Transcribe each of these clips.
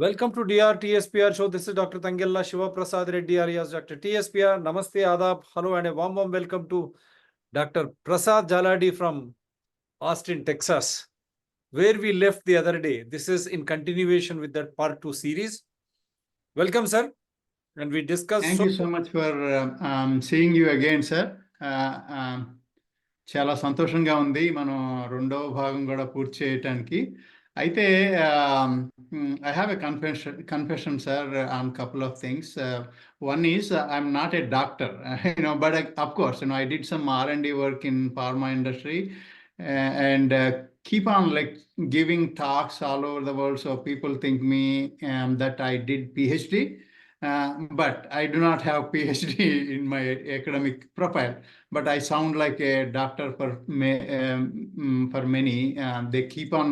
Welcome to DR TSPR show. This is Dr. Tangella Shiva Prasad Reddy alias Dr. TSPR. Namaste, Adab, hello, and a warm welcome to Dr. Prasad Jaladi from Austin, Texas, where we left the other day. This is in continuation with that part 2 series. Welcome, sir. And we discussed. Thank you so much for seeing you again, sir. చాలా సంతోషంగా ఉంది మనం రెండవ భాగం కూడా పూర్తి చేయటానికి. అయితే I have a confession, sir, on couple of things. One is I'm not a doctor, but of course, I did some R&D work in pharma industry and keep on like giving talks all over the world. So people think me that I did PhD. But I do not have PhD in my academic profile, but I sound like a doctor for many. They keep on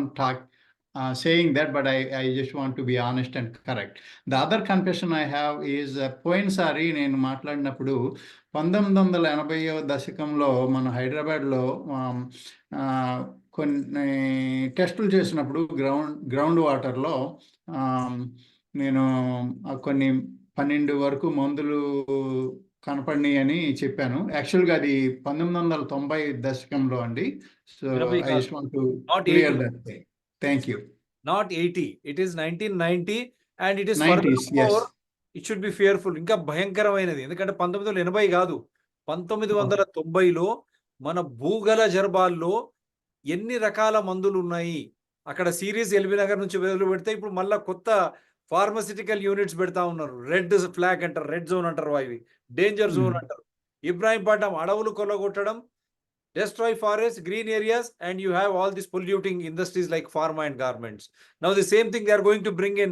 saying that, but I just want to be honest and correct. The other confession I have is పోయినసారి నేను మాట్లాడినప్పుడు 1980వ దశకంలో మన హైదరాబాద్లో కొన్ని టెస్టులు చేసినప్పుడు ground వాటర్లో నేను కొన్ని 12 వరకు మందులు కనపడినాయి అని చెప్పాను. యాక్చువల్గా అది 1990 దశకంలో అండి. So I just want to clear that thing. Thank you. Not 80. It is 1990 and it is 90s, yes. It should be fearful. ఇంకా భయంకరమైనది. ఎందుకంటే 1980 కాదు, 1990లో మన భూగల జర్బాల్లో ఎన్ని రకాల మందులు ఉన్నాయి. అక్కడ సిరీస్ ఎల్బీ నగర్ నుంచి వెలువ పెడితే ఇప్పుడు మళ్ళీ కొత్త ఫార్మసిటికల్ యూనిట్స్ పెడతా ఉన్నారు. రెడ్ ఫ్లాగ్ అంటారు, రెడ్ జోన్ అంటారు, అవి డేంజర్ జోన్ అంటారు. ఇబ్రాహీంపట్నం అడవులు కొల్లగొట్టడం, destroy forests, green areas, and you have all these polluting industries like pharma and garments. Now the same thing they are going to bring in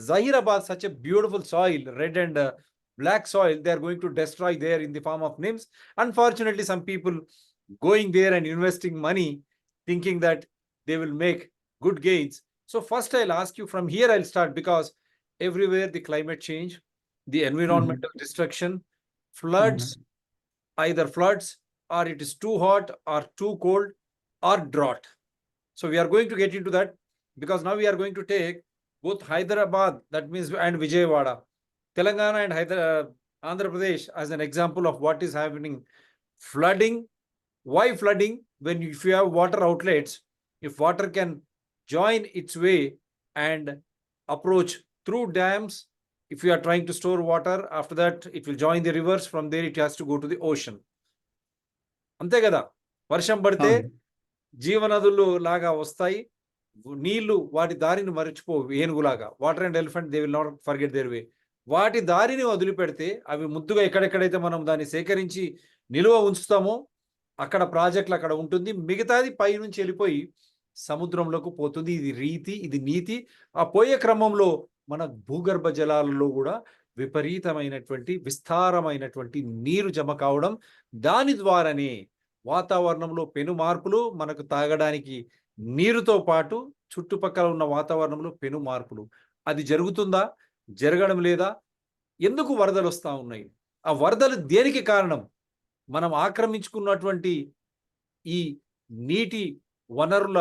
Zahirabad, such a beautiful soil, red and black soil, they are going to destroy there in the form of NIMS. Unfortunately, some people going there and investing money thinking that they will make good gains. So first I'll ask you, from here I'll start, because everywhere the climate change, the environmental destruction, floods, either floods, or it is too hot or too cold or drought. So we are going to get into that, because now we are going to take both Hyderabad, that means, and Vijayawada, Telangana and Andhra Pradesh as an example of what is happening. Flooding. Why flooding? When if you have water outlets, if water can join its way and approach through dams, if you are trying to store water, after that it will join the rivers, from there it has to go to the ocean. అంతే కదా, వర్షం పడితే జీవనదులు లాగా వస్తాయి, నీళ్లు వాటి దారిని మరచిపో, ఏనుగులాగా. Water and elephant, they will not forget their way. వాటి దారిని వదిలిపెడితే అవి ముద్దుగా ఎక్కడెక్కడైతే మనం దాన్ని సేకరించి నిలువ ఉంచుతామో అక్కడ ప్రాజెక్టులు అక్కడ ఉంటుంది, మిగతాది పై నుంచి వెళ్ళిపోయి సముద్రంలోకి పోతుంది. ఇది రీతి, ఇది నీతి. ఆ పోయే క్రమంలో మన భూగర్భ జలాలలో కూడా విపరీతమైనటువంటి విస్తారమైనటువంటి నీరు జమ కావడం, దాని ద్వారానే వాతావరణంలో పెను మార్పులు, మనకు తాగడానికి నీరుతో పాటు చుట్టుపక్కల ఉన్న వాతావరణంలో పెను మార్పులు. అది జరుగుతుందా, జరగడం లేదా? ఎందుకు వరదలు వస్తూ ఉన్నాయి? ఆ వరదలు దేనికి కారణం? మనం ఆక్రమించుకున్నటువంటి ఈ నీటి వనరుల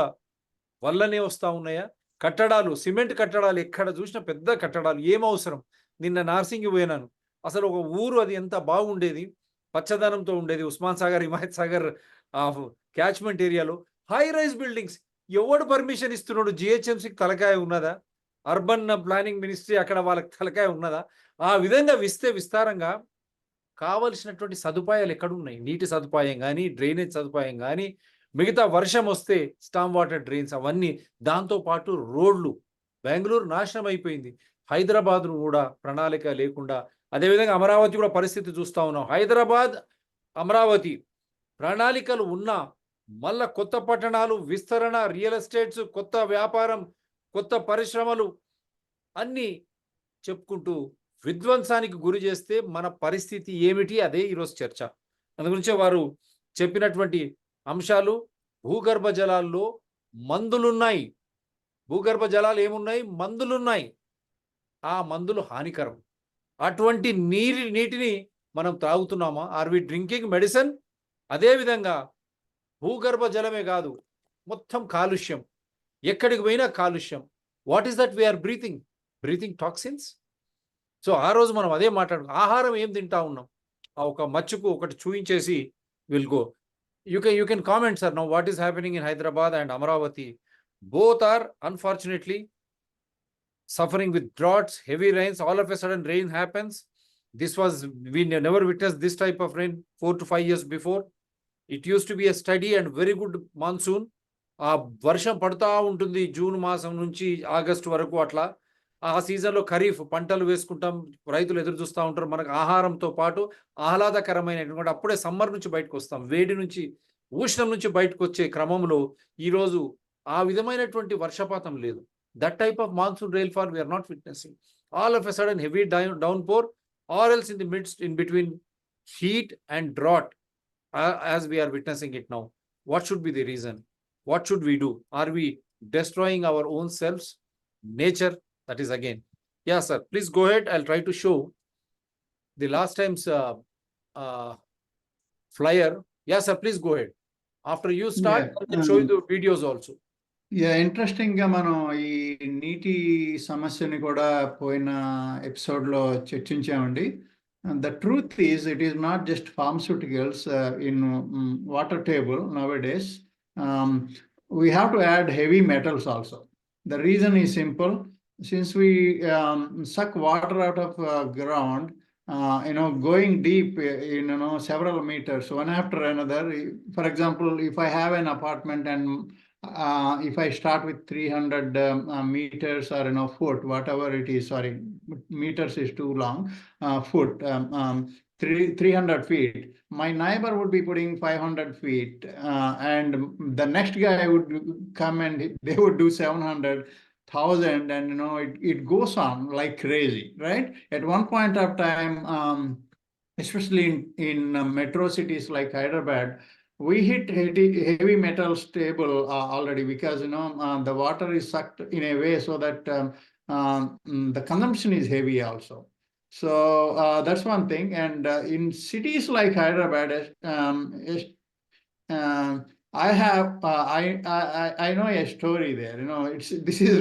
వల్లనే వస్తూ ఉన్నాయా? కట్టడాలు, సిమెంట్ కట్టడాలు, ఎక్కడ చూసినా పెద్ద కట్టడాలు, ఏం అవసరం? నిన్న నార్సింగి పోయినాను, అసలు ఒక ఊరు అది ఎంత బాగుండేది, పచ్చదనంతో ఉండేది. ఉస్మాన్ సాగర్, హిమాయత్ సాగర్ క్యాచ్మెంట్ ఏరియాలో హై రైజ్ బిల్డింగ్స్. ఎవడు పర్మిషన్ ఇస్తున్నాడు? జిహెచ్ఎంసీకి తలకాయ ఉన్నదా? అర్బన్ ప్లానింగ్ మినిస్ట్రీ అక్కడ వాళ్ళకి తలకాయ ఉన్నదా? ఆ విధంగా విస్తారంగా కావలసినటువంటి సదుపాయాలు ఎక్కడున్నాయి? నీటి సదుపాయం కానీ, డ్రైనేజ్ సదుపాయం కానీ, మిగతా వర్షం వస్తే స్టామ్ వాటర్ డ్రైన్స్, అవన్నీ. దాంతోపాటు రోడ్లు. బెంగళూరు నాశనం అయిపోయింది, హైదరాబాద్ను కూడా ప్రణాళిక లేకుండా. అదేవిధంగా అమరావతి కూడా పరిస్థితి చూస్తూ ఉన్నాం. హైదరాబాద్, అమరావతి ప్రణాళికలు ఉన్నా మళ్ళా కొత్త పట్టణాలు, విస్తరణ, రియల్ ఎస్టేట్స్, కొత్త వ్యాపారం, కొత్త పరిశ్రమలు అన్నీ చెప్పుకుంటూ విధ్వంసానికి గురి చేస్తే మన పరిస్థితి ఏమిటి? అదే ఈరోజు చర్చ. అందు గురించే వారు చెప్పినటువంటి అంశాలు. భూగర్భ జలాల్లో మందులున్నాయి. భూగర్భ జలాలు ఏమున్నాయి? మందులున్నాయి. ఆ మందులు హానికరం. అటువంటి నీటిని మనం తాగుతున్నామా? Are we drinking medicine? అదేవిధంగా భూగర్భ జలమే కాదు, మొత్తం కాలుష్యం, ఎక్కడికి పోయినా కాలుష్యం. What is that we are breathing? Breathing toxins. So ఆ రోజు మనం అదే ఆహారం ఏం తింటా ఉన్నాం, ఆ ఒక మచ్చుకు ఒకటి చూయించేసి will go. You can comment, sir, now what is happening in Hyderabad and Amaravati. Both are unfortunately suffering with droughts, heavy rains. All of a sudden rain happens. We never witnessed this type of rain 4 to 5 years before. It used to be a steady and very good monsoon. ఆ వర్షం పడుతూ ఉంటుంది June మాసం నుంచి August వరకు. అట్లా ఆ సీజన్లో ఖరీఫ్ పంటలు వేసుకుంటాం, రైతులు ఎదురు చూస్తూ ఉంటారు. మనకు ఆహారంతో పాటు ఆహ్లాదకరమైనటువంటి, అప్పుడే సమ్మర్ నుంచి బయటకు వస్తాం, వేడి నుంచి ఉష్ణం నుంచి బయటకు వచ్చే క్రమంలో ఈరోజు ఆ విధమైనటువంటి వర్షపాతం లేదు. That type of monsoon rainfall we are not witnessing. All of a sudden heavy downpour, or else in the midst, in between heat and drought, as we are witnessing it now. What should be the reason? What should we do? Are we destroying our own selves, nature? That is again. Yeah, sir, please go ahead. I'll try to show the last time's flyer. Yeah, sir, please go ahead. After you start, Yeah, I can show you the videos also. Interesting గా మనం ఈ నీటి సమస్యని కూడా పోయిన ఎపిసోడ్లో చర్చించామండి. The truth is, it is not just pharmaceuticals in water table nowadays. We have to add heavy metals also. The reason is simple. Since we suck water out of ground, going deep in several meters, one after another. For example, if I have an apartment and if I start with 300 meters or foot, whatever it is, sorry, meters is too long, foot, 300 feet, my neighbor would be putting 500 feet, and the next guy would come and they would do 700,000, and it goes on like crazy, right? At one point of time, especially in metro cities like Hyderabad, we hit heavy metals table already, because the water is sucked in a way so that the consumption is heavy also. So that's one thing. And in cities like Hyderabad, I know a story there. This is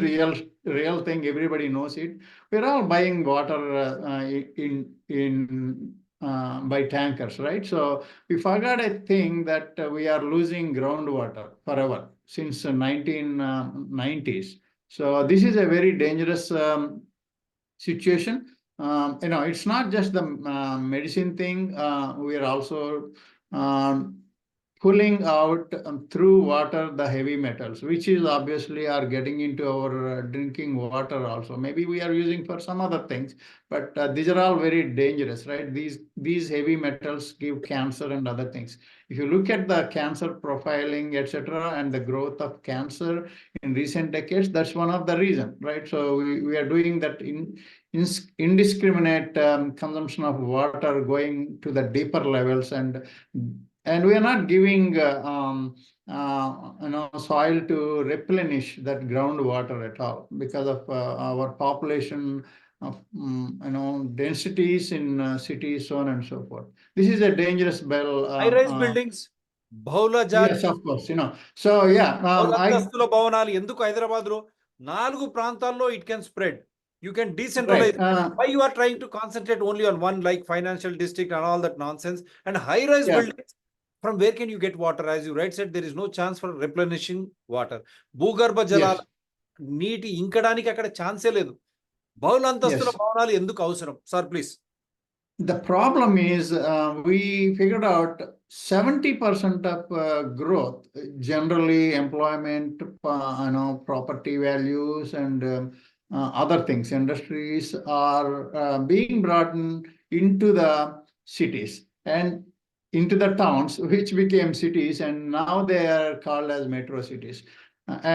real thing. Everybody knows it. We're all buying water by tankers, right? So we forgot a thing, that we are losing groundwater forever since 1990s. So this is a very dangerous situation. It's not just the medicine thing. We are also pulling out through water the heavy metals, which is obviously are getting into our drinking water also. Maybe we are using for some other things, but these are all very dangerous, right? These heavy metals give cancer and other things. If you look at the cancer profiling, etc., and the growth of cancer in recent decades, that's one of the reasons, right? So we are doing that indiscriminate consumption of water, going to the deeper levels, and we are not giving soil to replenish that groundwater at all, because of our population of densities in cities, so on and so forth. This is a dangerous bell. High-rise buildings, బహుళ Yes, of course. So yeah, బహుళంతస్తుల భవనాలు ఎందుకు హైదరాబాద్ లో 4 ప్రాంతాల్లో it can spread. You can decentralize. right. Why you are trying to concentrate only on one, like financial district and all that nonsense? And high-rise Yeah. buildings, from where can you get water? As you right said, there is no chance for replenishing water. భూగర్భ జలాల నీటి ఇంకడానికి అక్కడ ఛాన్సే లేదు. బహుళంతస్తుల భవనాలు ఎందుకు అవసరం? Sir please. The problem is we figured out 70% of growth, generally employment, property values, and other things, industries are being brought into the cities and into the towns, which became cities, and now they are called as metro cities.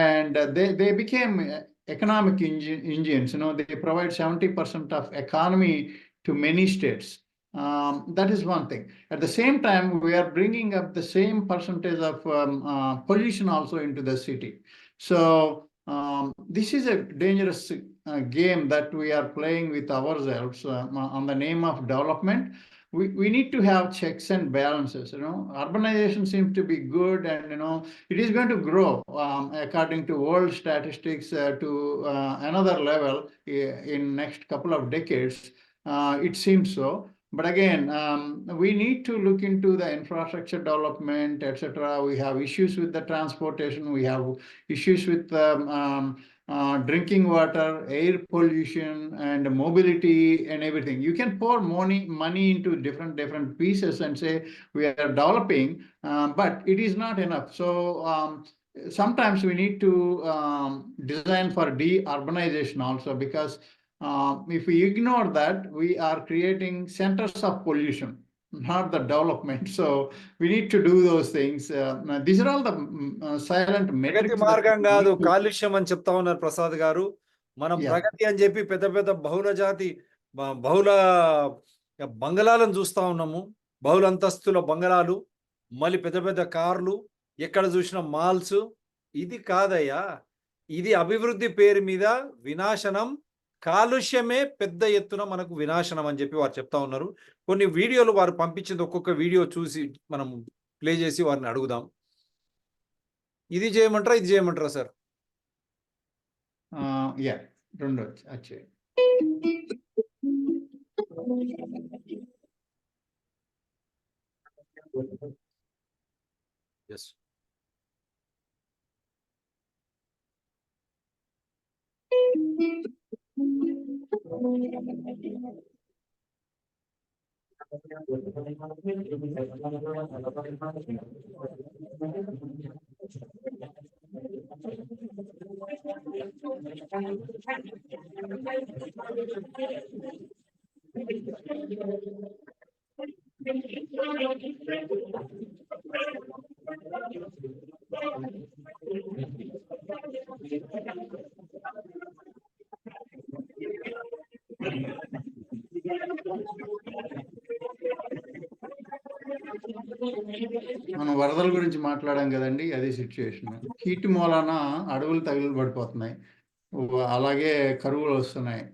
And they became economic engines. They provide 70% of economy to many states. That is one thing. At the same time, we are bringing up the same percentage of pollution also into the city. So this is a dangerous game that we are playing with ourselves on the name of development. we need to have checks and balances. Urbanization seems to be good, and it is going to grow according to world statistics to another level in next couple of decades. It seems so. But again, we need to look into the infrastructure development, etc. We have issues with the transportation. We have issues with drinking water, air pollution, and mobility and everything. You can pour money into different pieces and say we are developing, but it is not enough. So sometimes we need to design for de-urbanization also, because if we ignore that, we are creating centers of pollution, not the development. So we need to do those things. These are all the silent ప్రగతి metrics that మార్గం we కాదు, need to. కాలుష్యం అని చెప్తా ఉన్నారు ప్రసాద్ గారు. మనం Yeah. ప్రగతి అని చెప్పి పెద్ద పెద్ద బహుళ జాతి బహుళ బంగళాలను చూస్తా ఉన్నాము. బహుళ అంతస్తుల బంగళాలు, మళ్ళీ పెద్ద పెద్ద కార్లు, ఎక్కడ చూసిన మాల్స్. ఇది కాదయ్యా, ఇది అభివృద్ధి పేరు మీద వినాశనం. కాలుష్యమే పెద్ద ఎత్తున మనకు వినాశనం అని చెప్పి వారు చెప్తా ఉన్నారు. కొన్ని వీడియోలు వారు పంపించింది, ఒక్కొక్క వీడియో చూసి మనం ప్లే చేసి వారిని అడుగుదాం. ఇది చేయమంటారా, ఇది చేయమంటారా సార్? Yeah, రెండు వచ్చాయి. Yes. మనం వరదల గురించి మాట్లాడాం కదండి, అదే సిచ్యుయేషన్. హీట్ మూలాన అడవులు తగిలిపడిపోతున్నాయి, అలాగే కరువులు వస్తున్నాయి.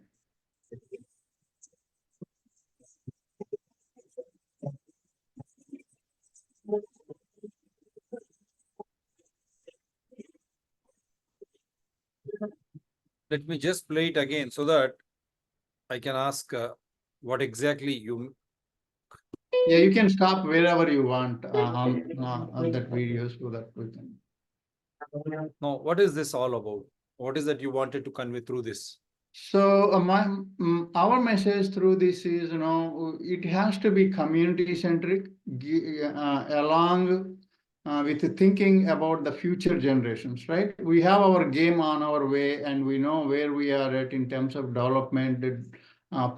Let me just play it again so that I can ask what exactly you. Yeah, you can stop wherever you want on that video so that we can. No, what is this all about? What is that you wanted to convey through this? So our message through this is, it has to be community centric, along with thinking about the future generations, right? We have our game on our way, and we know where we are at in terms of development,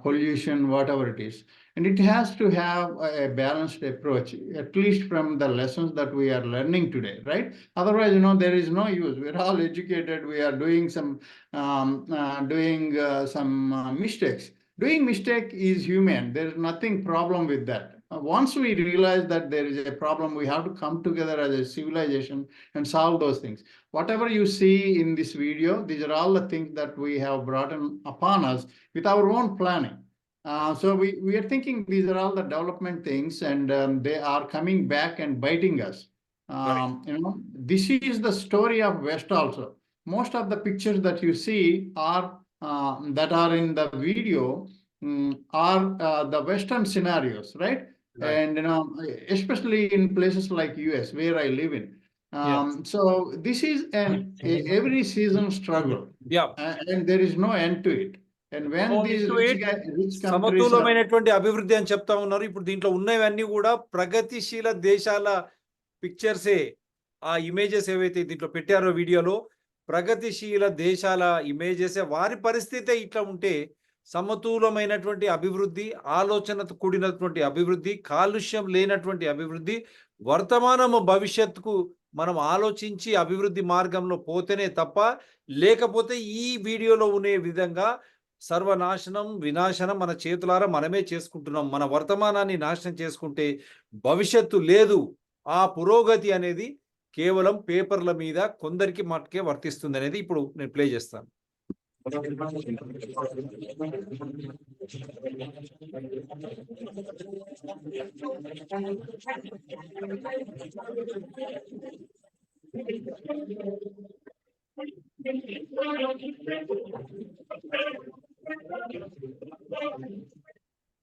pollution, whatever it is. And it has to have a balanced approach, at least from the lessons that we are learning today, right? Otherwise, there is no use. We're all educated. We are doing some mistakes. Doing mistake is human. There is nothing problem with that. Once we realize that there is a problem, we have to come together as a civilization and solve those things. Whatever you see in this video, these are all the things that we have brought upon us with our own planning. So we are thinking these are all the development things, and they are coming back and biting us. This is the story of West also. Most of the pictures that you see are that are in the video are the Western scenarios, right? And especially in places like US, where I live in. So this is an every season struggle. Yeah. And there is no end to it. And when these rich countries సమతులమైనటువంటి అభివృద్ధి అని చెప్తా ఉన్నారు. ఇప్పుడు దీంట్లో ఉన్నవన్నీ కూడా ప్రగతిశీల దేశాల పిక్చర్సే. ఆ ఇమేజెస్ ఏవైతే దీంట్లో పెట్టారో వీడియోలో, ప్రగతిశీల దేశాల ఇమేజెసే. వారి పరిస్థితే ఇట్లా ఉంటే సమతులమైనటువంటి అభివృద్ధి, ఆలోచనతో కూడినటువంటి అభివృద్ధి, కాలుష్యం లేనటువంటి అభివృద్ధి, వర్తమానము భవిష్యత్తుకు మనం ఆలోచించి అభివృద్ధి మార్గంలో పోతేనే తప్ప, లేకపోతే ఈ వీడియోలో ఉండే విధంగా సర్వనాశనం, వినాశనం మన చేతులారా మనమే చేసుకుంటున్నాం. మన వర్తమానాన్ని నాశనం చేసుకుంటే భవిష్యత్తు లేదు. ఆ పురోగతి అనేది కేవలం పేపర్ల మీద కొందరికి మట్టుకే వర్తిస్తుంది అనేది ఇప్పుడు నేను ప్లే చేస్తాను.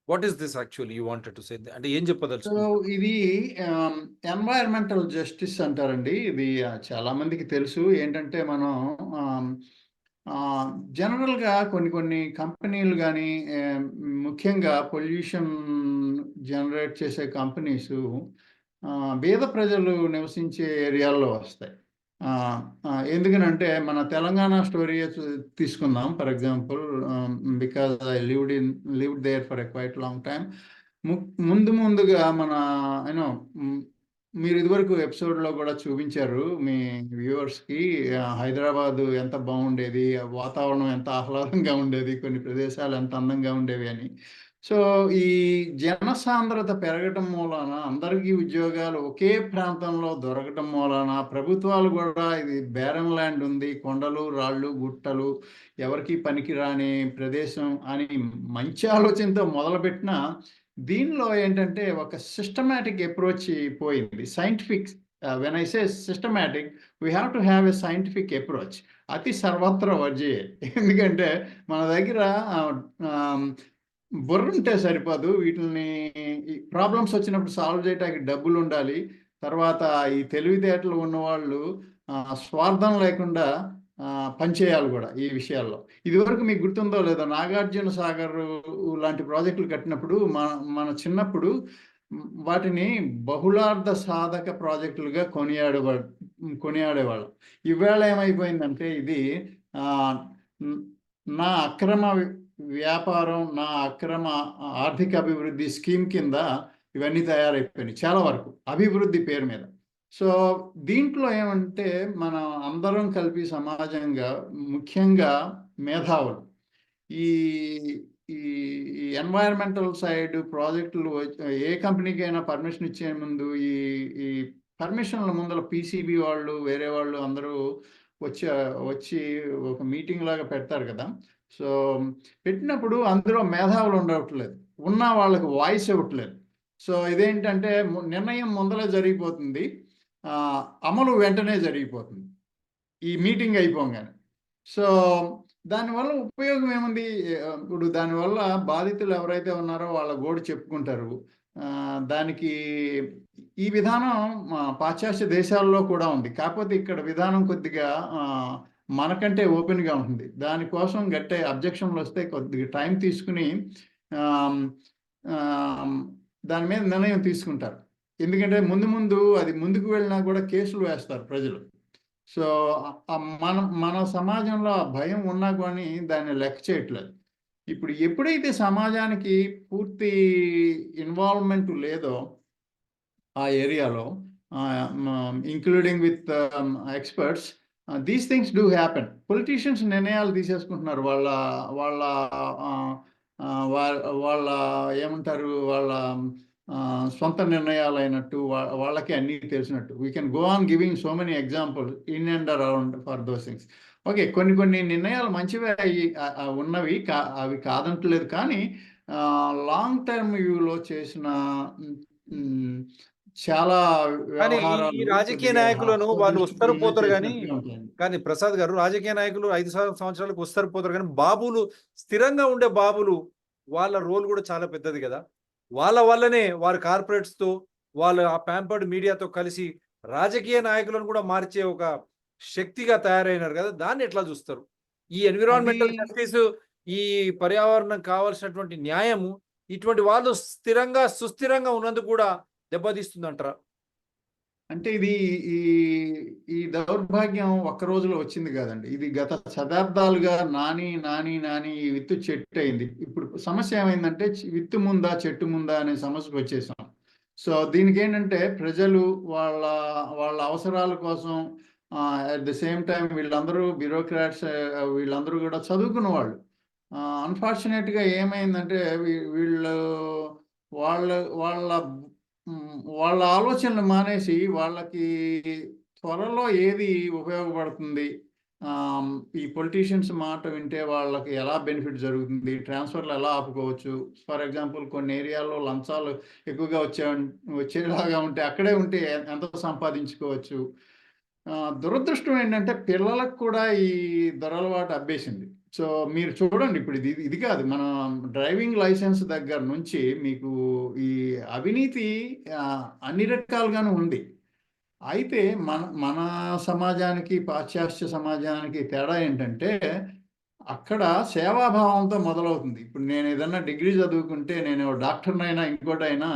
What is this actually you wanted to say? అంటే ఏం సో చెప్పదలుచుకున్నారు? ఇది ఎన్వైరన్మెంటల్ జస్టిస్ అంటారండి. ఇది చాలా మందికి తెలుసు. ఏంటంటే మనం జనరల్‌గా కొన్ని కొన్ని కంపెనీలు గాని, ముఖ్యంగా పొల్యూషన్ జనరేట్ చేసే కంపెనీసు బీద ప్రజలు నివసించే ఏరియాల్లో వస్తాయి. ఎందుకనంటే మన తెలంగాణ స్టోరీయే తీసుకుందాం for example. Because I lived there for a quite long time. ముందుగా మన యూనో మీరు ఇదివరకు ఎపిసోడ్‌లో గూడా చూపించారు మీ వ్యూవర్స్‌కి హైదరాబాదు ఎంత బాగుండేది, ఆ వాతావరణం ఎంత ఆహ్లాదంగా ఉండేది, కొన్ని ప్రదేశాలు ఎంత అందంగా ఉండేవి అని. సో, ఈ జనసాంద్రత పెరగటం మూలాన అందరికీ ఉద్యోగాలు ఒకే ప్రాంతంలో దొరకటం మూలాన ప్రభుత్వాలు గూడా ఇది బేరన్ ల్యాండ్ ఉంది, కొండలు, రాళ్ళు, గుట్టలు, ఎవరికీ పనికిరాని ప్రదేశం అని మంచి ఆలోచనతో మొదలుపెట్టినా దీనిలో ఏంటంటే ఒక సిస్టమాటిక్ అప్రోచ్ పోయింది. Scientific when I say systematic we have to have a scientific approach. అతి సర్వత్ర వర్జయే. ఎందుకంటే మన దగ్గర బుర్రుంటే సరిపోదు. వీటిల్ని ఈ ప్రాబ్లమ్స్ వచ్చినప్పుడు సాల్వ్ చేయటానికి డబ్బులుండాలి. తర్వాత ఈ తెలివితేటలు ఉన్నవాళ్ళు స్వార్థం లేకుండా పనిచేయాలి గూడా ఈ విషయాల్లో. ఇదివరకు మీకు గుర్తుందో లేదో 'నాగార్జున సాగర్' లాంటి ప్రాజెక్టులు కట్టినప్పుడు మన చిన్నప్పుడు వాటిని బహుళార్థ సాధక ప్రాజెక్టులుగా కొనియాడేవాళ్ళం. ఇవాళ ఏమైపోయిందంటే ఇది ఆహ్, హ్మ్, నా అక్రమ వ్యాపారం, నా అక్రమ ఆర్థిక అభివృద్ధి స్కీమ్ కింద ఇవన్నీ తయారైపోయినాయి చాలా వరకు అభివృద్ధి పేరు మీద. సో, దీంట్లో ఏమంటే మనం అందరం కలిపి సమాజంగా ముఖ్యంగా మేధావులు ఈ ఈ ఈ ఎన్వైర్న్మెంటల్ సైడ్ ప్రాజెక్టులు ఏ కంపెనీకైనా పర్మిషన్ ఇచ్చే ముందు ఈ ఈ పర్మిషన్ల ముందల పీసీబీ వాళ్ళు, వేరే వాళ్ళు అందరూ వచ్చి వచ్చి ఒక మీటింగ్ లాగా పెడతారు కదా! సో, పెట్టినప్పుడు అందులో మేధావులు ఉండవట్లేదు. ఉన్న వాళ్ళకి వాయిస్ ఇవ్వట్లేదు. సో, ఇదేంటంటే నిర్ణయం ముందలే జరిగిపోతుంది. అమలు వెంటనే జరిగిపోతుంది. ఈ మీటింగ్ అయిపోంగానే. సో, దానివల్ల ఉపయోగం ఏముంది? ఇప్పుడు దానివల్ల బాధితులు ఎవరైతే ఉన్నారో వాళ్ళ గోడు చెప్పుకుంటారు. దానికి ఈ విధానం పాశ్చాత్య దేశాల్లో కూడా ఉంది. కాకపోతే ఇక్కడ విధానం కొద్దిగా మనకంటే ఓపెన్‌గా ఉంటుంది. దానికోసం గట్టే అబ్జెక్షన్‌లొస్తే కొద్దిగా టైం తీసుకొని ఆహ్, ఆహ్, దాని మీద నిర్ణయం తీసుకుంటారు. ఎందుకంటే ముందు అది ముందుకు వెళ్ళినా కూడా కేసులు వేస్తారు ప్రజలు. సో, మన సమాజంలో ఆ భయం ఉన్నా గాని దాన్ని లెక్క చేయట్లేదు. ఇప్పుడు ఎప్పుడైతే సమాజానికి పూర్తి ఇన్వాల్వ్‌మెంట్ లేదో ఆ ఏరియాలో including with experts, these things do happen. Politicians నిర్ణయాలు తీసేసుకుంటున్నారు. వాళ్ళ వాళ్ళ ఆహ్, ఆహ్, వా వాళ్ళ ఏమంటారు? వాళ్ళ సొంత నిర్ణయాలైనట్టు వాళ్ళకే అన్నీ తెలిసినట్టు. We can go on giving so many examples in and around for those things. Okay. కొన్ని నిర్ణయాలు మంచివే ఉన్నవి. అవి కాదంటలేదు. కానీ లాంగ్ టర్మ్ వ్యూలో చేసిన హ్మ్, హ్మ్, చాలా కానీ ఈ వ్యవహారాలు రాజకీయ కొద్దిగా నాయకులను వాళ్ళు వస్తారు హస్తదృష్టిపూర్వకంగా పోతారు గానీ, చేసినట్టుగా ఉంటాయండి. కానీ ప్రసాద్ గారు రాజకీయ నాయకులు 5 సంవత్సరాలకు వస్తారు పోతారు గానీ, బాబులు స్థిరంగా ఉండే బాబులు వాళ్ళ రోల్ గూడా చాలా పెద్దది గదా! వాళ్ళ వల్లనే వారు కార్పొరేట్స్‌తో వాళ్ళు ఆ ప్యాంపర్డ్ మీడియాతో కలిసి రాజకీయ నాయకులను కూడా మార్చే ఒక శక్తిగా తయారైనారు గదా! దాన్ని ఎట్లా జూస్తారు? ఈ అది ఎన్విరాన్మెంటల్ జస్టిస్, ఈ పర్యావరణం కావాల్సినటువంటి న్యాయము ఇటువంటి వాళ్ళు సుస్థిరంగా ఉన్నందుకు కూడా దెబ్బతీస్తుందంటారా? అంటే ఇది ఈ ఈ దౌర్భాగ్యం ఒక్క రోజులో వచ్చింది కాదండి. ఇది గత శతాబ్దాలుగా నాని ఈ విత్తు చెట్టయింది. ఇప్పుడు సమస్య ఏమైందంటే విత్తు ముందా, చెట్టు ముందా అనే సమస్యకొచ్చేసాం. సో, దీనికేంటంటే ప్రజలు వాళ్ళ వాళ్ళ అవసరాల కోసం అట్ ద సేమ్ టైమ్ వీళ్ళందరూ బ్యూరోక్రాట్స్, వీళ్ళందరూ గూడా చదువుకున్న వాళ్ళు. అన్‌ఫార్చునేట్‌గా ఏమైందంటే వీళ్ళు వాళ్ళ వాళ్ళ వాళ్ళ ఆలోచనలు మానేసి వాళ్ళకి త్వరలో ఏది ఉపయోగపడుతుంది, ఈ పొలిటీషియన్స్ మాట వింటే వాళ్ళకి ఎలా బెనిఫిట్ జరుగుతుంది, ట్రాన్స్ఫర్లు ఎలా ఆపుకోవచ్చు. ఫర్ ఎగ్జాంపుల్ కొన్ని ఏరియాల్లో లంచాలు ఎక్కువగా వచ్చేలాగా ఉంటే అక్కడే ఉంటే ఎంత సంపాదించుకోవచ్చు. దురదృష్టం ఏంటంటే పిల్లలకు కూడా ఈ దురలవాటు అబ్బేసింది. సో మీరు చూడండి, ఇప్పుడు ఇది కాదు, మన డ్రైవింగ్ లైసెన్స్ దగ్గర నుంచి మీకు ఈ అవినీతి అన్ని రకాలుగాను ఉంది. అయితే మన మన సమాజానికి, పాశ్చాత్య సమాజానికి తేడా ఏంటంటే, అక్కడ సేవాభావంతో మొదలవుతుంది. ఇప్పుడు నేను ఏదన్నా డిగ్రీ చదువుకుంటే, నేను డాక్టర్‌నైనా, ఇంకోటైనా,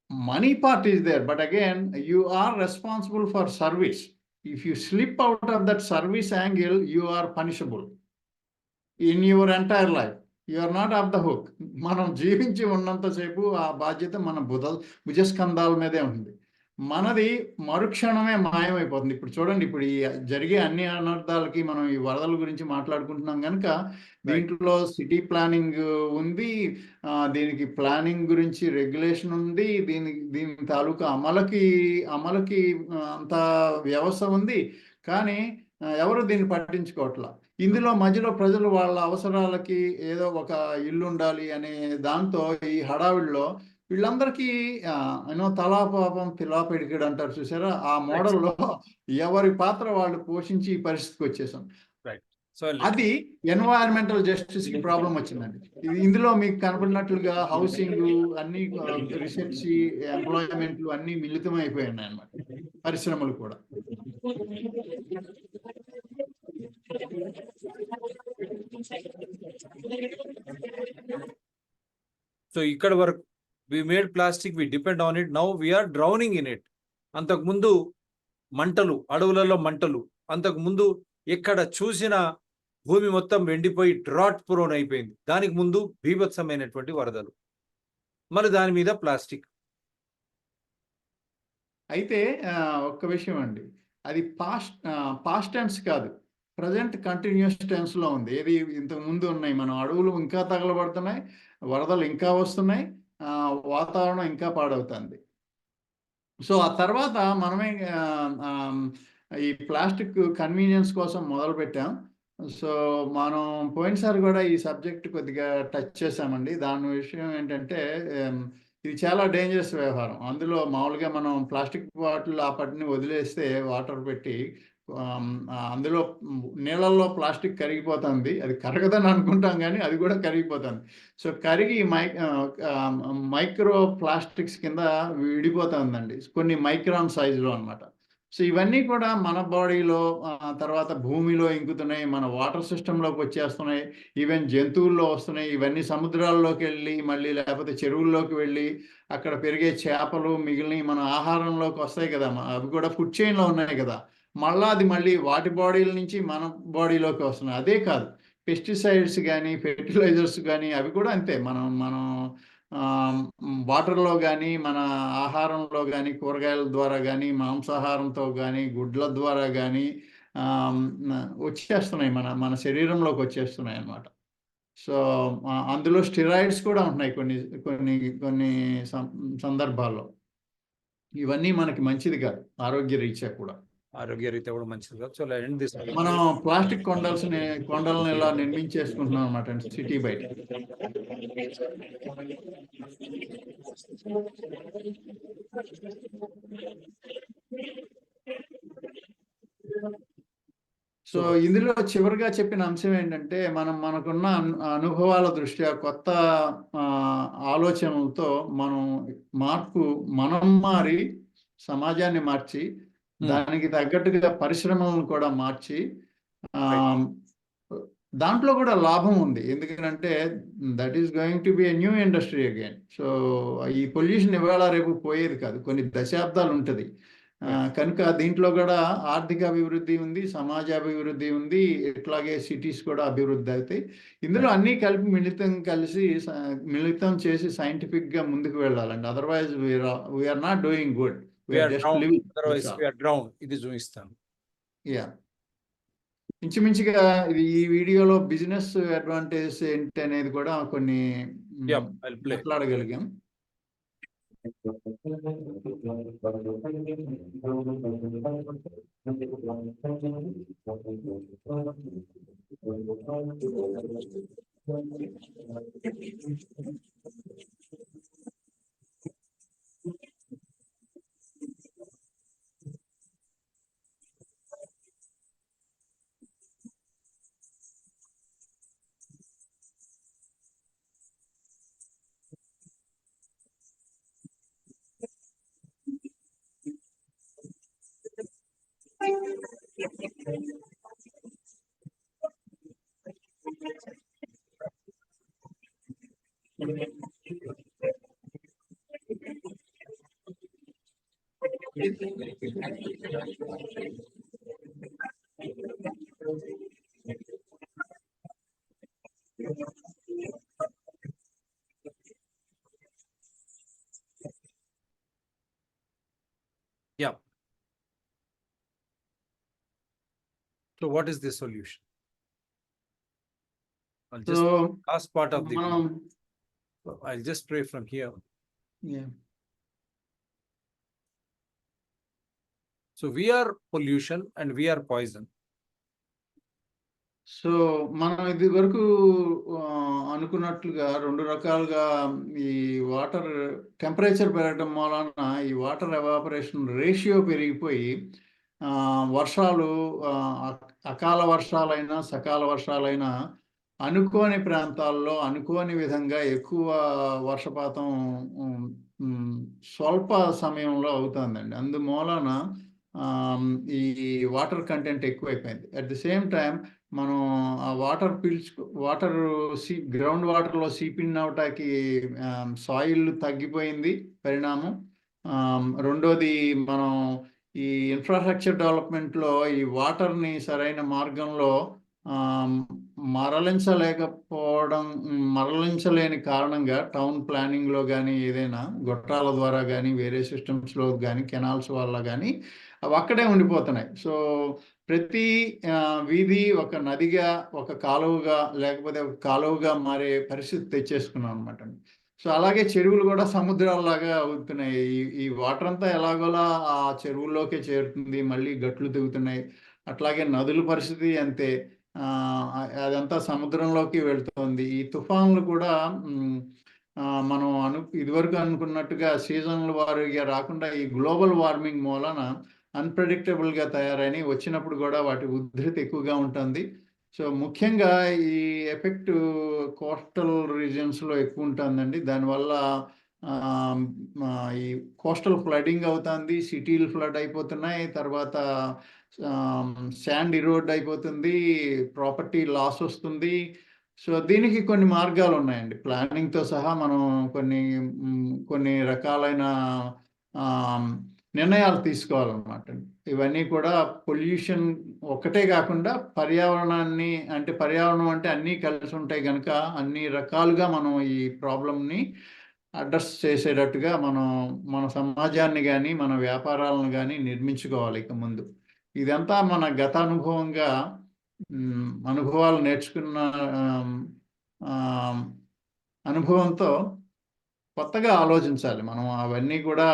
money part is there. But again you are responsible for service. If you slip out of that service angle, you are punishable in your entire life. You are not off the hook. మనం జీవించి ఉన్నంత సేపు ఆ బాధ్యత మన భుజస్కంధాల మీదే ఉంటుంది. మనది మరుక్షణమే మాయమైపోతుంది. ఇప్పుడు చూడండి, ఇప్పుడు ఈ జరిగే అన్ని అనర్థాలకి మనం ఈ వరదల గురించి మాట్లాడుకుంటున్నాం గనుక, దీంట్లో సిటీ ప్లానింగ్ ఉంది. దీనికి ప్లానింగ్ గురించి రెగ్యులేషన్ ఉంది. దీని తాలూకా అమలుకి అంత వ్యవస్థ ఉంది. కానీ ఎవరు దీన్ని పట్టించుకోవట్లా. ఇందులో మధ్యలో ప్రజలు వాళ్ళ అవసరాలకి ఏదో ఒక ఇల్లు ఉండాలి అనే దాంతో ఈ హడావిడిలో వీళ్ళందరికీ తలా పాపం తిలా పిడికిడు అంటారు చూసారా, ఆ మోడల్లో ఎవరి పాత్ర వాళ్ళు పోషించి ఈ పరిస్థితికి వచ్చేసాం. సో అది ఎన్వైరన్మెంటల్ జస్టిస్ కి ప్రాబ్లం వచ్చిందండి. ఇందులో మీకు కనపడినట్లుగా హౌసింగ్ అన్ని, రీసెర్చ్, ఎంప్లాయ్మెంట్లు అన్ని మిళితం అయిపోయాయి అన్నమాట. పరిశ్రమలు కూడా. సో ఇక్కడ వరకు we made plastic, we depend on it, now we are drowning in it. అంతకుముందు మంటలు, అడవులలో మంటలు, అంతకుముందు ఎక్కడ చూసిన భూమి మొత్తం ఎండిపోయి డ్రాట్ ప్రోన్ అయిపోయింది. దానికి ముందు బీభత్సమైనటువంటి వరదలు, మరి దాని మీద ప్లాస్టిక్. అయితే ఒక్క విషయం అండి, అది పాస్ట్ టెన్స్ కాదు, ప్రజెంట్ కంటిన్యూస్ టెన్స్ లో ఉంది. ఏది ఇంతకు ముందు ఉన్నాయి, మనం అడవులు ఇంకా తగలబడుతున్నాయి, వరదలు ఇంకా వస్తున్నాయి, వాతావరణం ఇంకా పాడవుతుంది. సో ఆ తర్వాత మనమే ఈ ప్లాస్టిక్ కన్వీనియన్స్ కోసం మొదలు పెట్టాం. సో మనం పోయినసారి కూడా ఈ సబ్జెక్ట్ కొద్దిగా టచ్ చేసామండి. దాని విషయం ఏంటంటే, ఇది చాలా డేంజరస్ వ్యవహారం. అందులో మామూలుగా మనం ప్లాస్టిక్ బాటిల్ ఆ పట్టిని వదిలేస్తే వాటర్ పెట్టి, అందులో నీళ్ళల్లో ప్లాస్టిక్ కరిగిపోతుంది. అది కరగదని అనుకుంటాం కానీ అది కూడా కరిగిపోతుంది. సో కరిగి మైక్రో ప్లాస్టిక్స్ కింద విడిపోతుందండి, కొన్ని మైక్రాన్ సైజులో అన్నమాట. సో ఇవన్నీ కూడా మన బాడీలో, తర్వాత భూమిలో ఇంకుతున్నాయి, మన వాటర్ సిస్టంలోకి వచ్చేస్తున్నాయి, ఈవెన్ జంతువుల్లో వస్తున్నాయి. ఇవన్నీ సముద్రాల్లోకి వెళ్ళి మళ్ళీ, లేకపోతే చెరువుల్లోకి వెళ్ళి అక్కడ పెరిగే చేపలు మిగిలిన మన ఆహారంలోకి వస్తాయి కదా, అవి కూడా ఫుడ్ చైన్లో ఉన్నాయి కదా. మళ్ళీ వాటి బాడీల నుంచి మన బాడీలోకి వస్తున్నాయి. అదే కాదు, పెస్టిసైడ్స్ కానీ, ఫెర్టిలైజర్స్ కానీ అవి కూడా అంతే. మనం వాటర్లో కానీ, మన ఆహారంలో కానీ, కూరగాయల ద్వారా కానీ, మాంసాహారంతో కానీ, గుడ్ల ద్వారా కానీ వచ్చేస్తున్నాయి, మన శరీరంలోకి వచ్చేస్తున్నాయి అన్నమాట. సో అందులో స్టెరాయిడ్స్ కూడా ఉంటున్నాయి కొన్ని కొన్ని కొన్ని సందర్భాల్లో. ఇవన్నీ మనకి మంచిది కాదు, ఆరోగ్య రీత్యా కూడా. ఆరోగ్య రీత్యా కూడా మంచిది కాదు. So end this. మనం ప్లాస్టిక్ కొండలను ఇలా నిర్మించేసుకుంటున్నాం అన్నమాట సిటీ బయట. సో ఇందులో చివరిగా చెప్పిన అంశం ఏంటంటే, మనకున్న అనుభవాల దృష్ట్యా కొత్త ఆలోచనలతో మనం మారి సమాజాన్ని మార్చి, దానికి తగ్గట్టుగా పరిశ్రమలను కూడా మార్చి, దాంట్లో కూడా లాభం ఉంది. ఎందుకంటే that is going to be a new industry again. So ఈ పొల్యూషన్ ఇవాళ రేపు పోయేది కాదు, కొన్ని దశాబ్దాలు ఉంటుంది. కనుక దీంట్లో కూడా ఆర్థిక అభివృద్ధి ఉంది, సమాజ అభివృద్ధి ఉంది, ఇట్లాగే సిటీస్ కూడా అభివృద్ధి అవుతాయి. ఇందులో అన్నీ కలిపి మిళితం చేసి సైంటిఫిక్ గా ముందుకు వెళ్ళాలండి. Otherwise we are not doing good, ఇది చూపిస్తాను. యా, ఇంచుమించుగా ఈ వీడియోలో బిజినెస్ అడ్వాంటేజ్ ఏంటి అనేది కూడా కొన్ని మాట్లాడగలిగాం. Yeah. So what is the solution? I'll just So last part of the మనం I'll just pray from here. yeah. So we are pollution and we are poison. So మనం ఇది వరకు అనుకున్నట్లుగా 2 రకాలుగా ఈ వాటర్ టెంపరేచర్ పెరగడం మూలాన ఈ వాటర్ ఎవాపరేషన్ రేషియో పెరిగిపోయి వర్షాలు అకాల వర్షాలైనా సకాల వర్షాలైనా అనుకోని ప్రాంతాల్లో అనుకోని విధంగా ఎక్కువ వర్షపాతం స్వల్ప సమయంలో అవుతుందండి. అందుమూలన ఈ వాటర్ కంటెంట్ ఎక్కువైపోయింది. అట్ ది సేమ్ టైం మనం ఆ వాటర్ గ్రౌండ్ వాటర్లో సీపింగ్ అవటానికి సాయిల్ తగ్గిపోయింది పరిణామం. రెండోది మనం ఈ ఇన్ఫ్రాస్ట్రక్చర్ డెవలప్మెంట్లో ఈ వాటర్ని సరైన మార్గంలో మరలించలేని కారణంగా టౌన్ ప్లానింగ్లో కానీ ఏదైనా గొట్టాల ద్వారా కానీ వేరే సిస్టమ్స్లో కానీ కెనాల్స్ వల్ల కానీ అవి అక్కడే ఉండిపోతున్నాయి. సో ప్రతి వీధి ఒక నదిగా ఒక కాలువగా లేకపోతే ఒక కాలువగా మారే పరిస్థితి తెచ్చేసుకున్నాం అనమాట. సో అలాగే చెరువులు కూడా సముద్రాల్లాగా అవుతున్నాయి. ఈ వాటర్ అంతా ఎలాగోలా ఆ చెరువుల్లోకే చేరుతుంది, మళ్ళీ గట్లు దిగుతున్నాయి. అట్లాగే నదుల పరిస్థితి అంతే, అదంతా సముద్రంలోకి వెళ్తుంది. ఈ తుఫాన్లు కూడా మనం ఇదివరకు అనుకున్నట్టుగా సీజన్ల వారీగా రాకుండా ఈ గ్లోబల్ వార్మింగ్ మూలన అన్‌ప్రెడిక్టబుల్‌గా తయారైన వచ్చినప్పుడు కూడా వాటి ఉధృతి ఎక్కువగా ఉంటుంది. సో ముఖ్యంగా ఈ ఎఫెక్ట్ కోస్టల్ రీజియన్స్‌లో ఎక్కువ ఉంటుందండి. దానివల్ల ఈ కోస్టల్ ఫ్లడ్డింగ్ అవుతుంది, సిటీలు ఫ్లడ్ అయిపోతున్నాయి, తర్వాత శాండ్ ఇరోడ్ అయిపోతుంది, ప్రాపర్టీ లాస్ వస్తుంది. సో దీనికి కొన్ని మార్గాలు ఉన్నాయండి. ప్లానింగ్‌తో సహా మనం కొన్ని రకాలైన నిర్ణయాలు తీసుకోవాలన్నమాట. ఇవన్నీ కూడా పొల్యూషన్ ఒక్కటే కాకుండా పర్యావరణాన్ని పర్యావరణం అంటే అన్నీ కలిసి ఉంటాయి కనుక అన్ని రకాలుగా మనం ఈ ప్రాబ్లమ్‌ని అడ్రస్ చేసేటట్టుగా మన సమాజాన్ని కానీ మన వ్యాపారాలను కానీ నిర్మించుకోవాలి ఇక ముందు. ఇదంతా మన గత అనుభవాలు నేర్చుకున్న అనుభవంతో కొత్తగా ఆలోచించాలి. మనం అవన్నీ కూడా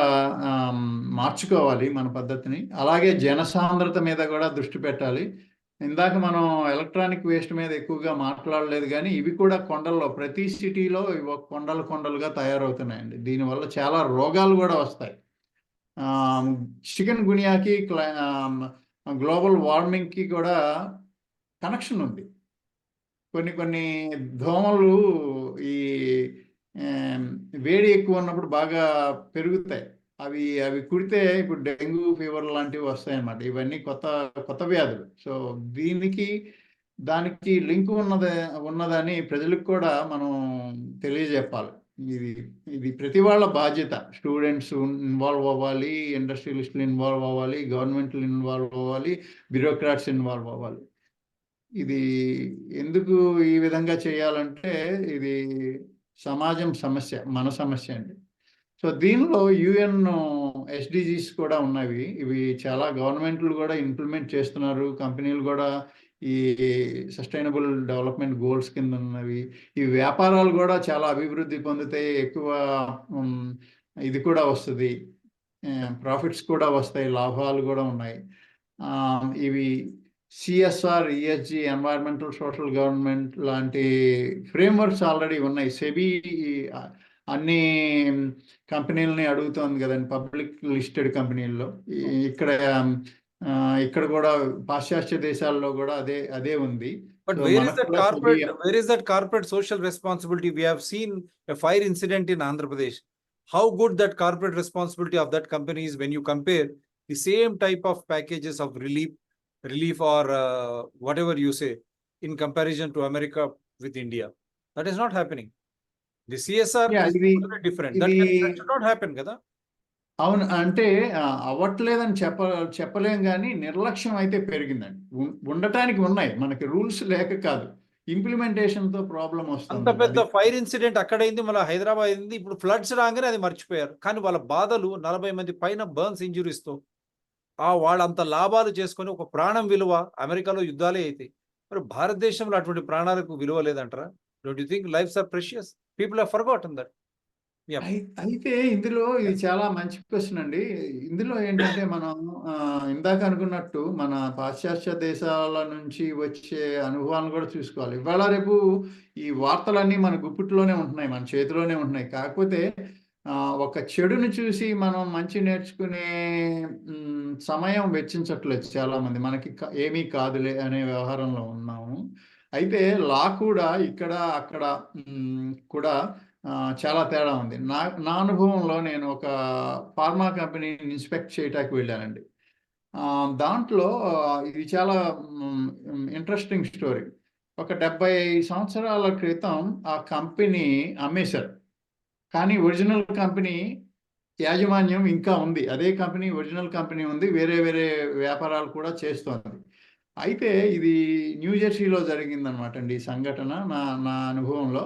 మార్చుకోవాలి మన పద్ధతిని. అలాగే జనసాంద్రత మీద కూడా దృష్టి పెట్టాలి. ఇందాక మనం ఎలక్ట్రానిక్ వేస్ట్ మీద ఎక్కువగా మాట్లాడలేదు కానీ ఇవి కూడా కొండల్లో ప్రతి సిటీలో ఇవి కొండలుగా తయారవుతున్నాయండి. దీనివల్ల చాలా రోగాలు కూడా వస్తాయి. చికెన్ గునియాకి గ్లోబల్ వార్మింగ్కి కూడా కనెక్షన్ ఉంది. కొన్ని దోమలు ఈ వేడి ఎక్కువ ఉన్నప్పుడు బాగా పెరుగుతాయి. అవి కుడితే ఇప్పుడు డెంగ్యూ ఫీవర్ లాంటివి వస్తాయన్నమాట. ఇవన్నీ కొత్త వ్యాధులు. సో దానికి లింక్ ఉన్నదని ప్రజలకు కూడా మనం తెలియజెప్పాలి. ఇది ప్రతి వాళ్ళ బాధ్యత. స్టూడెంట్స్ ఇన్వాల్వ్ అవ్వాలి, ఇండస్ట్రియలిస్టులు ఇన్వాల్వ్ అవ్వాలి, గవర్నమెంట్లు ఇన్వాల్వ్ అవ్వాలి, బ్యూరోక్రాట్స్ ఇన్వాల్వ్ అవ్వాలి. ఇది ఎందుకు ఈ విధంగా చేయాలంటే ఇది సమాజం సమస్య, మన సమస్య అండి. సో దీనిలో యుఎన్ ఎస్డిజీస్ కూడా ఉన్నవి. ఇవి చాలా గవర్నమెంట్లు కూడా ఇంప్లిమెంట్ చేస్తున్నారు. కంపెనీలు కూడా ఈ సస్టైనబుల్ డెవలప్మెంట్ గోల్స్ కింద ఉన్నవి. ఈ వ్యాపారాలు కూడా చాలా అభివృద్ధి పొందితే ఎక్కువ ఇది కూడా వస్తుంది, ప్రాఫిట్స్ కూడా వస్తాయి, లాభాలు కూడా ఉన్నాయి. ఇవి CSR, ESG, environmental social government లాంటి ఫ్రేమ్వర్క్స్ ఆల్రెడీ ఉన్నాయి. సెబీ అన్ని కంపెనీలని అడుగుతోంది కదండి, పబ్లిక్ లిస్టెడ్ కంపెనీల్లో. ఇక్కడ ఇక్కడ కూడా పాశ్చాత్య దేశాల్లో కూడా అదే ఉంది. But So, where is మనకు that కూడా corporate? SEBI Where is that corporate social responsibility? We have seen a fire incident in Andhra Pradesh. How good that corporate responsibility of that company is when you compare the same type of packages of relief or whatever you say in comparison to America with India. That is not happening. The CSR Yeah, is totally different. That should not happen, kada? అవును, అంటే అవ్వట్లేదని చెప్పలేం, కానీ నిర్లక్ష్యం అయితే పెరిగిందండి. ఉండటానికి ఉన్నాయి, మనకి రూల్స్ లేక కాదు, ఇంప్లిమెంటేషన్ తో ప్రాబ్లం అంత వస్తుంది. పెద్ద ఫైర్ ఇన్సిడెంట్ అక్కడైంది, మళ్ళీ హైదరాబాద్ అయింది. ఇప్పుడు ఫ్లడ్స్ రాగానే అది మర్చిపోయారు. కానీ వాళ్ళ బాధలు 40 మంది పైన బర్న్స్ ఇంజురీస్ తో వాళ్ళంత లాభాలు చేసుకొని ఒక ప్రాణం విలువ. అమెరికాలో యుద్ధాలే అవుతాయి, మరి భారతదేశంలో అటువంటి ప్రాణాలకు విలువ లేదంటారా? Don't you think lives are precious? People have forgotten that. అయితే ఇందులో ఇది చాలా మంచి క్వశ్చన్ అండి. ఇందులో ఏంటంటే మనం ఇందాక అనుకున్నట్టు మన పాశ్చాత్య దేశాల నుంచి వచ్చే అనుభవాలను కూడా చూసుకోవాలి. ఇవాళ రేపు ఈ వార్తలన్నీ మన గుప్పిట్లోనే ఉంటున్నాయి, మన చేతిలోనే ఉంటున్నాయి. కాకపోతే ఒక చెడుని చూసి మనం మంచి నేర్చుకునే సమయం వెచ్చించట్లేదు చాలా మంది. మనకి ఏమీ కాదులే అనే వ్యవహారంలో ఉన్నాము. అయితే లా కూడా ఇక్కడ అక్కడ కూడా చాలా తేడా ఉంది. నా అనుభవంలో నేను ఒక ఫార్మా కంపెనీని ఇన్స్పెక్ట్ చేయటానికి వెళ్ళానండి. దాంట్లో ఇది చాలా ఇంట్రెస్టింగ్ స్టోరీ. ఒక 70 సంవత్సరాల క్రితం ఆ కంపెనీ అమ్మేశారు, కానీ ఒరిజినల్ కంపెనీ యాజమాన్యం ఇంకా ఉంది. అదే కంపెనీ, ఒరిజినల్ కంపెనీ ఉంది, వేరే వేరే వ్యాపారాలు కూడా చేస్తోంది. అయితే ఇది న్యూజెర్సీలో జరిగిందనమాట అండి ఈ సంఘటన నా అనుభవంలో.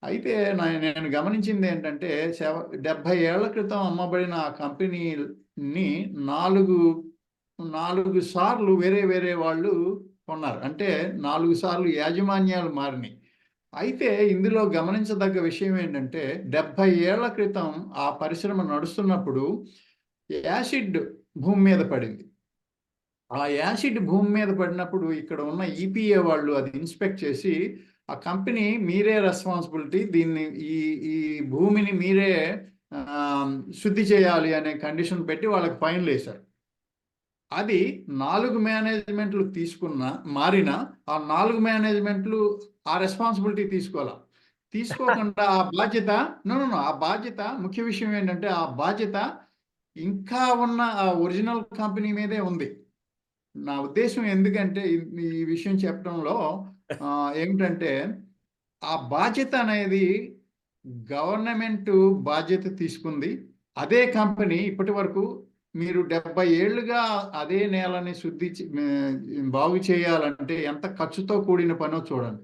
అయితే నేను గమనించింది ఏంటంటే 70 ఏళ్ల క్రితం అమ్మబడిన ఆ కంపెనీని 4 సార్లు వేరే వేరే వాళ్ళు కొన్నారు. అంటే 4 సార్లు యాజమాన్యాలు మారినాయి. అయితే ఇందులో గమనించదగ్గ విషయం ఏంటంటే 70 ఏళ్ల క్రితం ఆ పరిశ్రమ నడుస్తున్నప్పుడు యాసిడ్ భూమి మీద పడింది. ఆ యాసిడ్ భూమి మీద పడినప్పుడు ఇక్కడ ఉన్న ఈపీఏ వాళ్ళు అది ఇన్స్పెక్ట్ చేసి, ఆ కంపెనీ మీరే రెస్పాన్సిబిలిటీ, దీన్ని ఈ భూమిని మీరే శుద్ధి చేయాలి అనే కండిషన్ పెట్టి వాళ్ళకి ఫైన్లు వేశారు. అది 4 మేనేజ్మెంట్లు మారిన ఆ 4 మేనేజ్మెంట్లు ఆ రెస్పాన్సిబిలిటీ తీసుకోకుండా ఆ బాధ్యత ఆ బాధ్యత, ముఖ్య విషయం ఏంటంటే ఆ బాధ్యత ఇంకా ఉన్న ఆ ఒరిజినల్ కంపెనీ మీదే ఉంది. నా ఉద్దేశం ఎందుకంటే ఈ విషయం చెప్పడంలో ఏమిటంటే, ఆ బాధ్యత అనేది గవర్నమెంట్ బాధ్యత తీసుకుంది. అదే కంపెనీ ఇప్పటి వరకు మీరు 70 ఏళ్లుగా అదే నేలని బాగు చేయాలంటే ఎంత ఖర్చుతో కూడిన పనో చూడండి.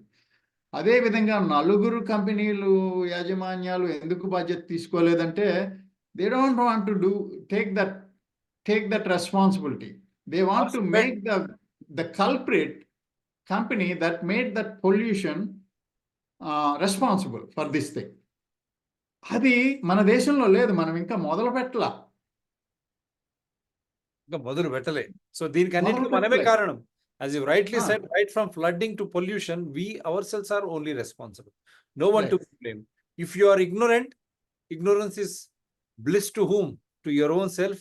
అదే విధంగా 4 కంపెనీలు యాజమాన్యాలు ఎందుకు బాధ్యత తీసుకోలేదంటే, they don't want to take that responsibility. They want to make the culprit company that made that pollution responsible for this thing. అది మన దేశంలో లేదు, మనం ఇంకా మొదలు పెట్టలే. సో దీనికి అన్నిటికీ మనమే కారణం. As you rightly said, right from flooding to pollution, we ourselves are only responsible. No one to blame. If you are ignorant, ignorance is bliss to whom? To your own self,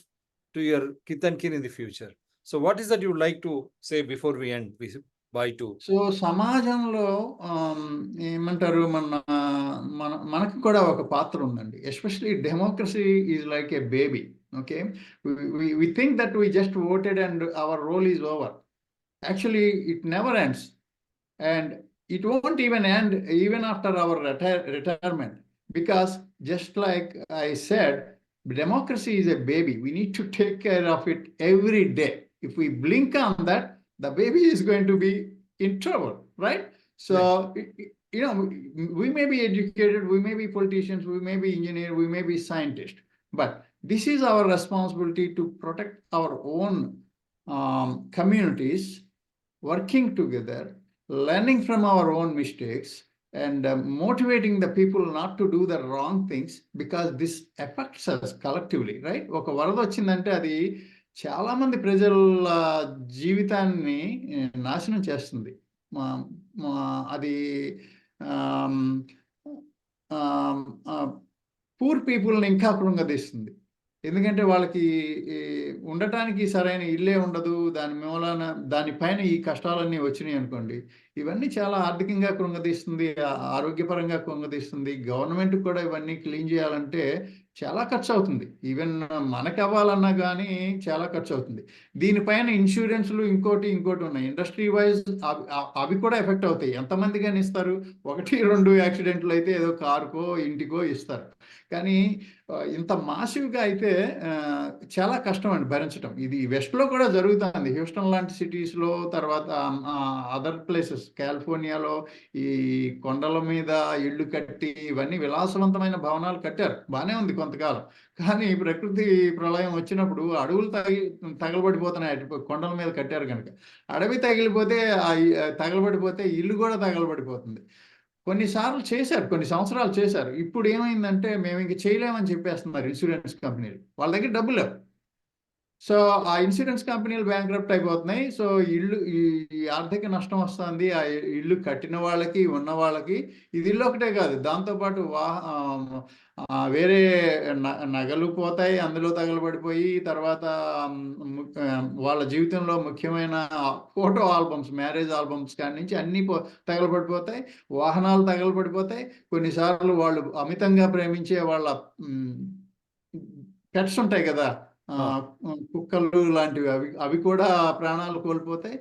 to your kith and kin in the future. So what is that you would like to say before we end? So సమాజంలో ఏమంటారు, మనకు కూడా ఒక పాత్ర ఉందండి. Especially democracy is like A baby. Okay, we think that we just voted and our role is over. Actually it never ends, and it won't even end even after our retirement, because just like I said, democracy is a baby. We need to take care of it every day. If we blink on that, the baby is going to be in trouble, right? So, we may be educated, we may be politicians, we may be engineers, we may be scientists, but this is our responsibility to protect our own communities, working together, learning from our own mistakes, and motivating the people not to do the wrong things, because this affects us collectively, right? ఒక వరద వచ్చిందంటే అది చాలా మంది ప్రజల జీవితాన్ని నాశనం చేస్తుంది. అది పూర్ పీపుల్ని ఇంకా కృంగదీస్తుంది. ఎందుకంటే వాళ్ళకి ఉండటానికి సరైన ఇల్లే ఉండదు. దాని మూలాన దానిపైన ఈ కష్టాలన్నీ వచ్చినాయి అనుకోండి, ఇవన్నీ చాలా ఆర్థికంగా కృంగదీస్తుంది, ఆరోగ్యపరంగా కృంగదీస్తుంది. గవర్నమెంట్ కూడా ఇవన్నీ క్లీన్ చేయాలంటే చాలా ఖర్చు అవుతుంది. ఈవెన్ మనకు అవ్వాలన్నా కానీ చాలా ఖర్చు అవుతుంది. దీనిపైన ఇన్సూరెన్స్లు ఇంకోటి ఉన్నాయి. ఇండస్ట్రీ వైజ్ అవి కూడా ఎఫెక్ట్ అవుతాయి. ఎంతమంది కానీ ఇస్తారు? 1-2 యాక్సిడెంట్లు అయితే ఏదో కారుకో ఇంటికో ఇస్తారు. కానీ ఇంత మాసివ్గా అయితే చాలా కష్టం అండి భరించడం. ఇది వెస్ట్లో కూడా జరుగుతుంది. హ్యూస్టన్ లాంటి సిటీస్లో, తర్వాత అదర్ ప్లేసెస్ కాలిఫోర్నియాలో ఈ కొండల మీద ఇళ్ళు కట్టి ఇవన్నీ విలాసవంతమైన భవనాలు కట్టారు. బాగానే ఉంది కొంతకాలం. కానీ ప్రకృతి ప్రళయం వచ్చినప్పుడు అడవులు తగలబడిపోతున్నాయి. కొండల మీద కట్టారు కనుక అడవి తగిలిపోతే తగలబడిపోతే ఇల్లు కూడా తగలబడిపోతుంది. కొన్నిసార్లు చేశారు, కొన్ని సంవత్సరాలు చేశారు. ఇప్పుడు ఏమైందంటే మేము ఇంక చేయలేమని చెప్పేస్తున్నారు ఇన్సూరెన్స్ కంపెనీలు. వాళ్ళ దగ్గర డబ్బులు లేవు. సో ఆ ఇన్సూరెన్స్ కంపెనీలు బ్యాంక్రప్ట్ అయిపోతున్నాయి. సో ఈ ఆర్థిక నష్టం వస్తుంది ఆ ఇల్లు కట్టిన వాళ్ళకి, ఉన్న వాళ్ళకి. ఇది ఇల్లు ఒకటే కాదు, దాంతోపాటు వేరే నగలు పోతాయి, అందులో తగలబడిపోయి, తర్వాత వాళ్ళ జీవితంలో ముఖ్యమైన ఫోటో ఆల్బమ్స్, మ్యారేజ్ ఆల్బమ్స్ కాడి నుంచి అన్నీ తగలబడిపోతాయి. వాహనాలు తగలబడిపోతాయి. కొన్నిసార్లు వాళ్ళు అమితంగా ప్రేమించే వాళ్ళ పెట్స్ ఉంటాయి కదా, కుక్కలు లాంటివి, అవి కూడా ప్రాణాలు కోల్పోతాయి.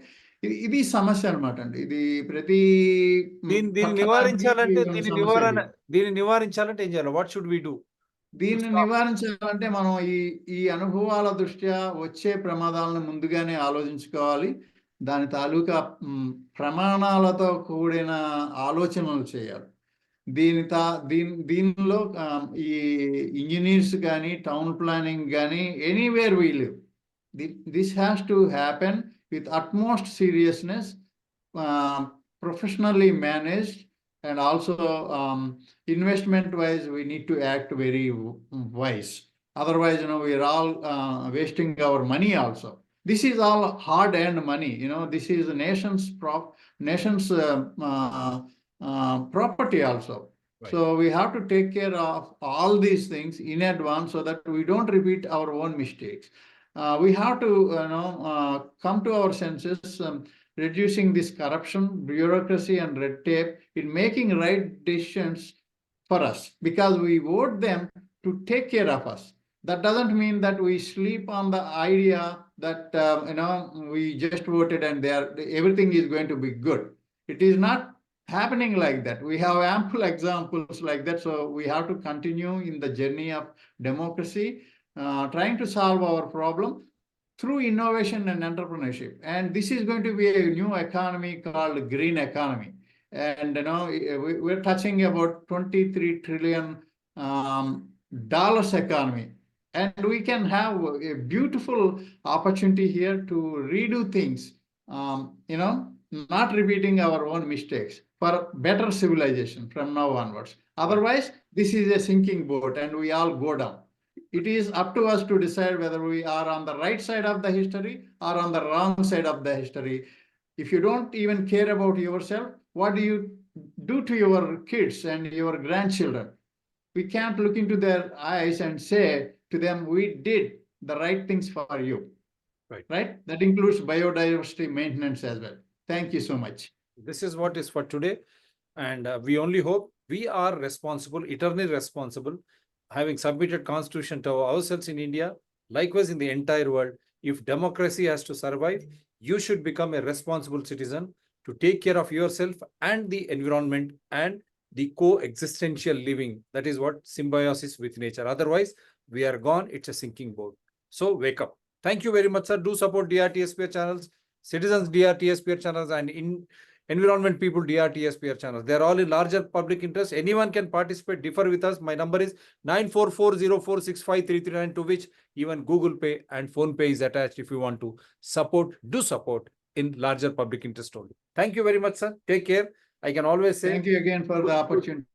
ఇది సమస్య అనమాట అండి. ఇది ప్రతి దీన్ని నివారించాలంటే ఏం చేయాలి? What should we do? దీన్ని నివారించాలంటే మనం ఈ అనుభవాల దృష్ట్యా వచ్చే ప్రమాదాలను ముందుగానే ఆలోచించుకోవాలి. దాని తాలూకా ప్రమాణాలతో కూడిన ఆలోచనలు చేయాలి. దీనిలో ఈ ఇంజనీర్స్ కానీ, టౌన్ ప్లానింగ్ కానీ, anywhere we live, this has to happen with utmost seriousness, professionally managed, and also investment wise we need to act very wise. Otherwise, we are all wasting our money also. This is all hard earned money. This is the nation's property also. Right. So we have to take care of all these things in advance so that we don't repeat our own mistakes. We have to come to our senses, reducing this corruption, bureaucracy, and red tape, in making right decisions for us, because we vote them to take care of us. That doesn't mean that we sleep on the idea that we just voted and everything is going to be good. It is not happening like that. We have ample examples like that. So we have to continue in the journey of democracy, trying to solve our problem through innovation and entrepreneurship. And this is going to be a new economy called green economy. And we're touching about $23 trillion economy. And we can have a beautiful opportunity here to redo things, not repeating our own mistakes, for better civilization from now onwards. Otherwise, this is a sinking boat and we all go down. It is up to us to decide whether we are on the right side of the history or on the wrong side of the history. If you don't even care about yourself, what do you do to your kids and your grandchildren? We can't look into their eyes and say to them, we did the right things for you. Right? That includes biodiversity maintenance as well. Thank you so much. This is what is for today. And we only hope we are responsible, eternally responsible, having submitted constitution to ourselves in India, likewise in the entire world. If democracy has to survive, you should become a responsible citizen to take care of yourself and the environment and the coexistential living. That is what symbiosis with nature. Otherwise, we are gone. It's a sinking boat. So wake up. Thank you very much, sir. Do support DRTSPR channels, citizens DRTSPR channels, and environment people DRTSPR channels. They are all in larger public interest. Anyone can participate, differ with us. My number is 9440465339, to which even Google Pay and Phone Pay is attached if you want to support, do support in larger public interest only. Thank you very much, sir. Take care. I can always say Thank you again for the opportunity.